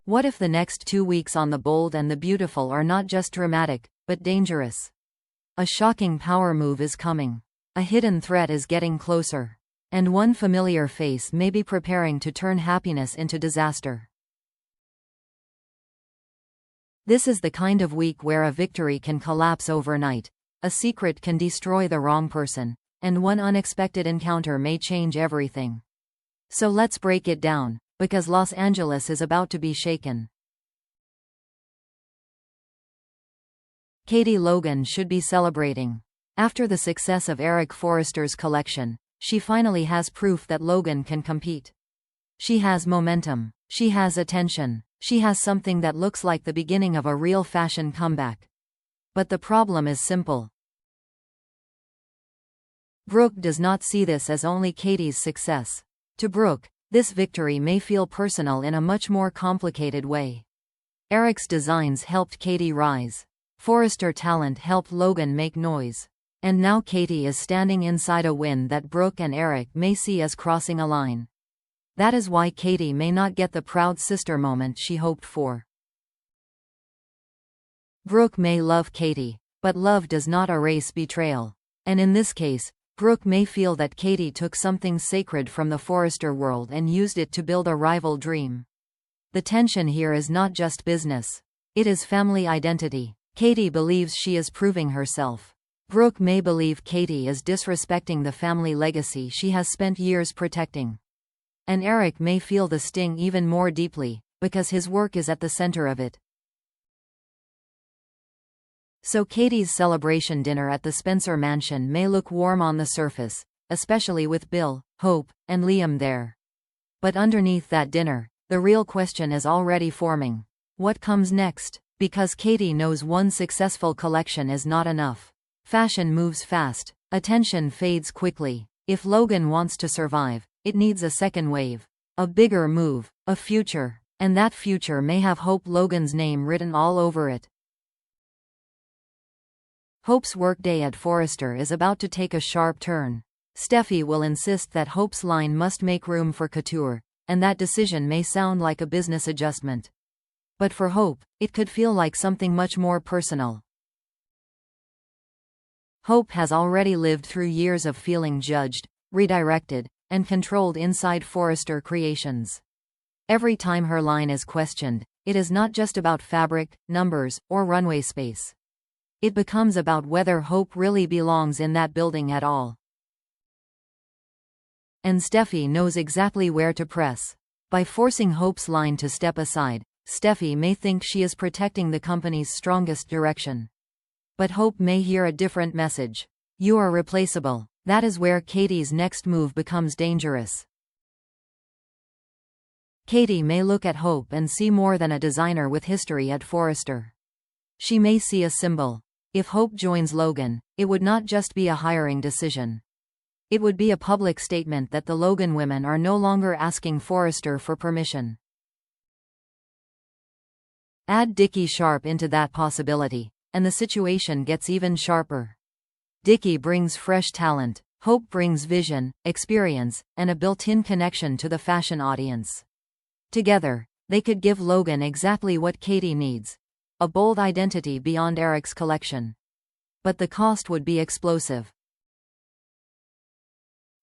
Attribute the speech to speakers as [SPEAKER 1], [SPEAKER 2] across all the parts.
[SPEAKER 1] What if the next 2 weeks on The Bold and the Beautiful are not just dramatic, but dangerous? A shocking power move is coming. A hidden threat is getting closer. And one familiar face may be preparing to turn happiness into disaster. This is the kind of week where a victory can collapse overnight, a secret can destroy the wrong person, and one unexpected encounter may change everything. So let's break it down, because Los Angeles is about to be shaken. Katie Logan should be celebrating. After the success of Eric Forrester's collection, she finally has proof that Logan can compete. She has momentum. She has attention. She has something that looks like the beginning of a real fashion comeback. But the problem is simple. Brooke does not see this as only Katie's success. To Brooke, this victory may feel personal in a much more complicated way. Eric's designs helped Katie rise. Forrester talent helped Logan make noise. And now Katie is standing inside a win that Brooke and Eric may see as crossing a line. That is why Katie may not get the proud sister moment she hoped for. Brooke may love Katie, but love does not erase betrayal. And in this case, Brooke may feel that Katie took something sacred from the Forrester world and used it to build a rival dream. The tension here is not just business. It is family identity. Katie believes she is proving herself. Brooke may believe Katie is disrespecting the family legacy she has spent years protecting. And Eric may feel the sting even more deeply, because his work is at the center of it. So Katie's celebration dinner at the Spencer mansion may look warm on the surface, especially with Bill, Hope, and Liam there. But underneath that dinner, the real question is already forming. What comes next? Because Katie knows one successful collection is not enough. Fashion moves fast. Attention fades quickly. If Logan wants to survive, it needs a second wave. A bigger move. A future. And that future may have Hope Logan's name written all over it. Hope's workday at Forrester is about to take a sharp turn. Steffi will insist that Hope's line must make room for couture, and that decision may sound like a business adjustment. But for Hope, it could feel like something much more personal. Hope has already lived through years of feeling judged, redirected, and controlled inside Forrester Creations. Every time her line is questioned, it is not just about fabric, numbers, or runway space. It becomes about whether Hope really belongs in that building at all. And Steffi knows exactly where to press. By forcing Hope's line to step aside, Steffi may think she is protecting the company's strongest direction. But Hope may hear a different message. You are replaceable. That is where Katie's next move becomes dangerous. Katie may look at Hope and see more than a designer with history at Forrester. She may see a symbol. If Hope joins Logan, it would not just be a hiring decision. It would be a public statement that the Logan women are no longer asking Forrester for permission. Add Dickie Sharp into that possibility, and the situation gets even sharper. Dickie brings fresh talent, Hope brings vision, experience, and a built-in connection to the fashion audience. Together, they could give Logan exactly what Katie needs. A bold identity beyond Eric's collection. But the cost would be explosive.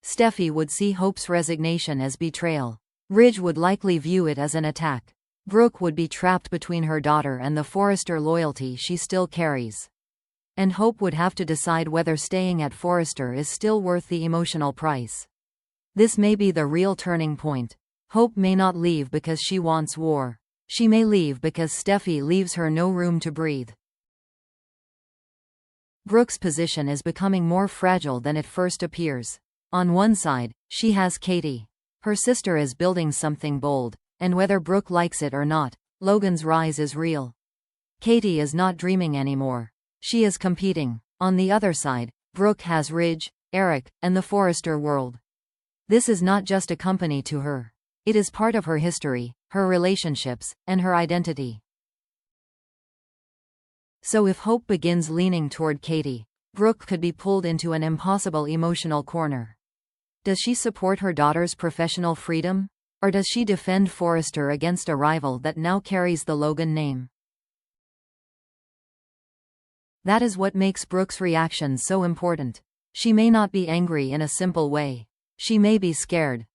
[SPEAKER 1] Steffi would see Hope's resignation as betrayal. Ridge would likely view it as an attack. Brooke would be trapped between her daughter and the Forrester loyalty she still carries. And Hope would have to decide whether staying at Forrester is still worth the emotional price. This may be the real turning point. Hope may not leave because she wants war. She may leave because Steffi leaves her no room to breathe. Brooke's position is becoming more fragile than it first appears. On one side, she has Katie. Her sister is building something bold, and whether Brooke likes it or not, Logan's rise is real. Katie is not dreaming anymore. She is competing. On the other side, Brooke has Ridge, Eric, and the Forrester world. This is not just a company to her. It is part of her history, her relationships, and her identity. So if Hope begins leaning toward Katie, Brooke could be pulled into an impossible emotional corner. Does she support her daughter's professional freedom? Or does she defend Forrester against a rival that now carries the Logan name? That is what makes Brooke's reaction so important. She may not be angry in a simple way. She may be scared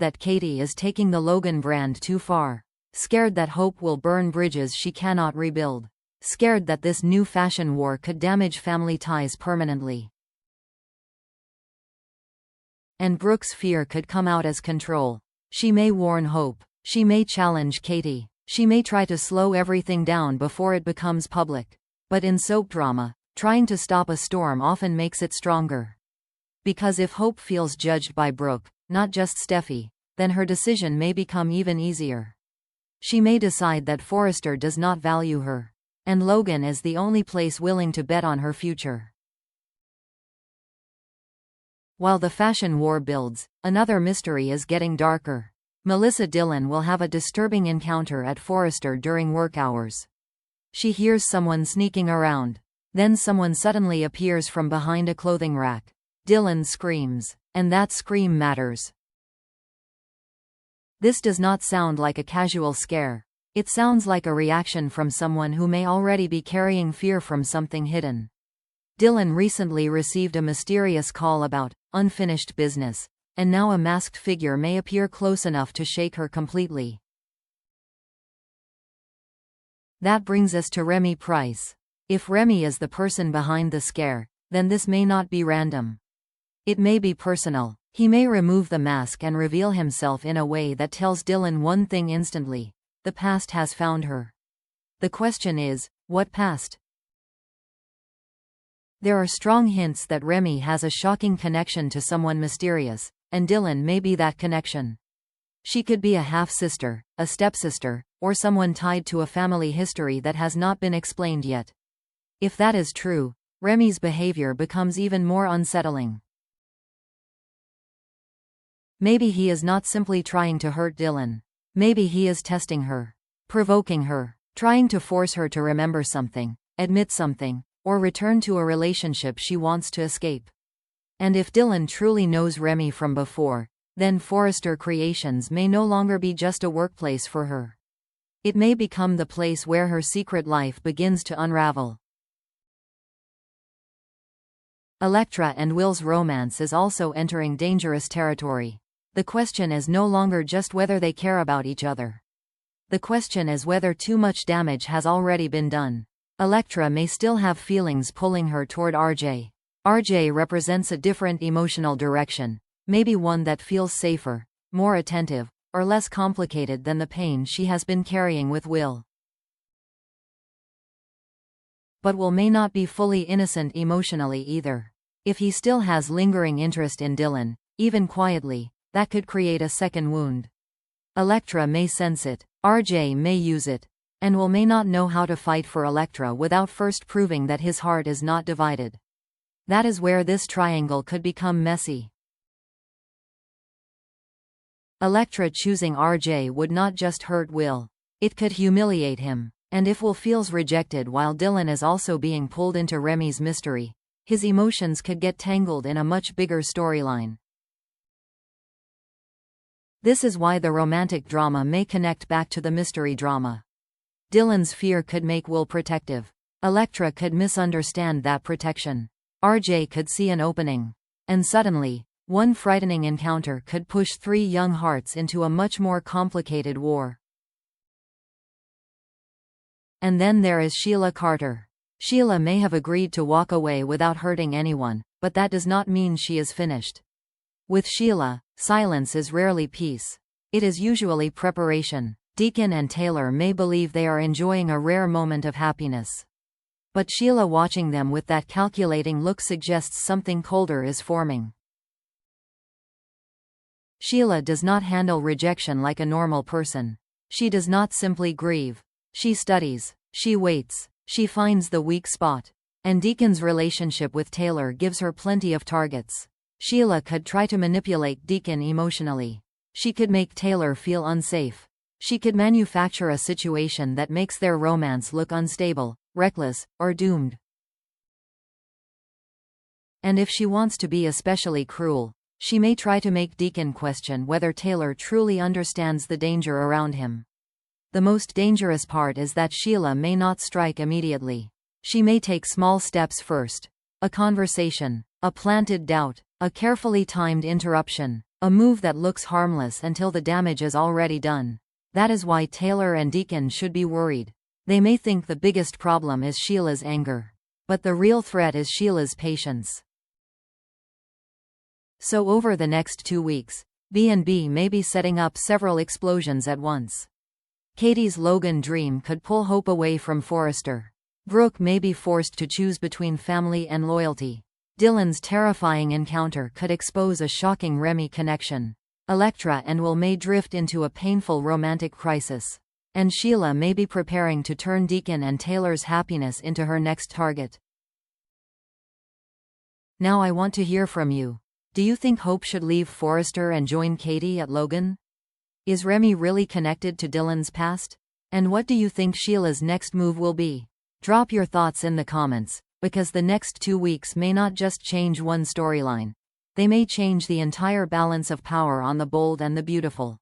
[SPEAKER 1] that Katie is taking the Logan brand too far. Scared that Hope will burn bridges she cannot rebuild. Scared that this new fashion war could damage family ties permanently. And Brooke's fear could come out as control. She may warn Hope. She may challenge Katie. She may try to slow everything down before it becomes public. But in soap drama, trying to stop a storm often makes it stronger. Because if Hope feels judged by Brooke, not just Steffi, then her decision may become even easier. She may decide that Forrester does not value her. And Logan is the only place willing to bet on her future. While the fashion war builds, another mystery is getting darker. Melissa Dillon will have a disturbing encounter at Forrester during work hours. She hears someone sneaking around. Then someone suddenly appears from behind a clothing rack. Dillon screams. And that scream matters. This does not sound like a casual scare. It sounds like a reaction from someone who may already be carrying fear from something hidden. Dillon recently received a mysterious call about unfinished business, and now a masked figure may appear close enough to shake her completely. That brings us to Remy Price. If Remy is the person behind the scare, then this may not be random. It may be personal. He may remove the mask and reveal himself in a way that tells Dillon one thing instantly: the past has found her. The question is, what past? There are strong hints that Remy has a shocking connection to someone mysterious, and Dillon may be that connection. She could be a half-sister, a stepsister, or someone tied to a family history that has not been explained yet. If that is true, Remy's behavior becomes even more unsettling. Maybe he is not simply trying to hurt Dillon. Maybe he is testing her, provoking her, trying to force her to remember something, admit something, or return to a relationship she wants to escape. And if Dillon truly knows Remy from before, then Forrester Creations may no longer be just a workplace for her. It may become the place where her secret life begins to unravel. Elektra and Will's romance is also entering dangerous territory. The question is no longer just whether they care about each other. The question is whether too much damage has already been done. Elektra may still have feelings pulling her toward RJ. RJ represents a different emotional direction, maybe one that feels safer, more attentive, or less complicated than the pain she has been carrying with Will. But Will may not be fully innocent emotionally either. If he still has lingering interest in Dillon, even quietly, that could create a second wound. Elektra may sense it, RJ may use it, and Will may not know how to fight for Elektra without first proving that his heart is not divided. That is where this triangle could become messy. Elektra choosing RJ would not just hurt Will. It could humiliate him. And if Will feels rejected while Dillon is also being pulled into Remy's mystery, his emotions could get tangled in a much bigger storyline. This is why the romantic drama may connect back to the mystery drama. Dillon's fear could make Will protective. Elektra could misunderstand that protection. RJ could see an opening. And suddenly, one frightening encounter could push three young hearts into a much more complicated war. And then there is Sheila Carter. Sheila may have agreed to walk away without hurting anyone, but that does not mean she is finished. With Sheila, silence is rarely peace. It is usually preparation. Deacon and Taylor may believe they are enjoying a rare moment of happiness. But Sheila watching them with that calculating look suggests something colder is forming. Sheila does not handle rejection like a normal person. She does not simply grieve. She studies. She waits. She finds the weak spot. And Deacon's relationship with Taylor gives her plenty of targets. Sheila could try to manipulate Deacon emotionally. She could make Taylor feel unsafe. She could manufacture a situation that makes their romance look unstable, reckless, or doomed. And if she wants to be especially cruel, She may try to make Deacon question whether Taylor truly understands the danger around him. The most dangerous part is that Sheila may not strike immediately. She may take small steps first. A conversation, a planted doubt, a carefully timed interruption, a move that looks harmless until the damage is already done. That is why Taylor and Deacon should be worried. They may think the biggest problem is Sheila's anger. But the real threat is Sheila's patience. So over the next 2 weeks, B&B may be setting up several explosions at once. Katie's Logan dream could pull Hope away from Forrester. Brooke may be forced to choose between family and loyalty. Dylan's terrifying encounter could expose a shocking Remy connection. Electra and Will may drift into a painful romantic crisis. And Sheila may be preparing to turn Deacon and Taylor's happiness into her next target. Now I want to hear from you. Do you think Hope should leave Forrester and join Katie at Logan? Is Remy really connected to Dylan's past? And what do you think Sheila's next move will be? Drop your thoughts in the comments, because the next 2 weeks may not just change one storyline. They may change the entire balance of power on The Bold and the Beautiful.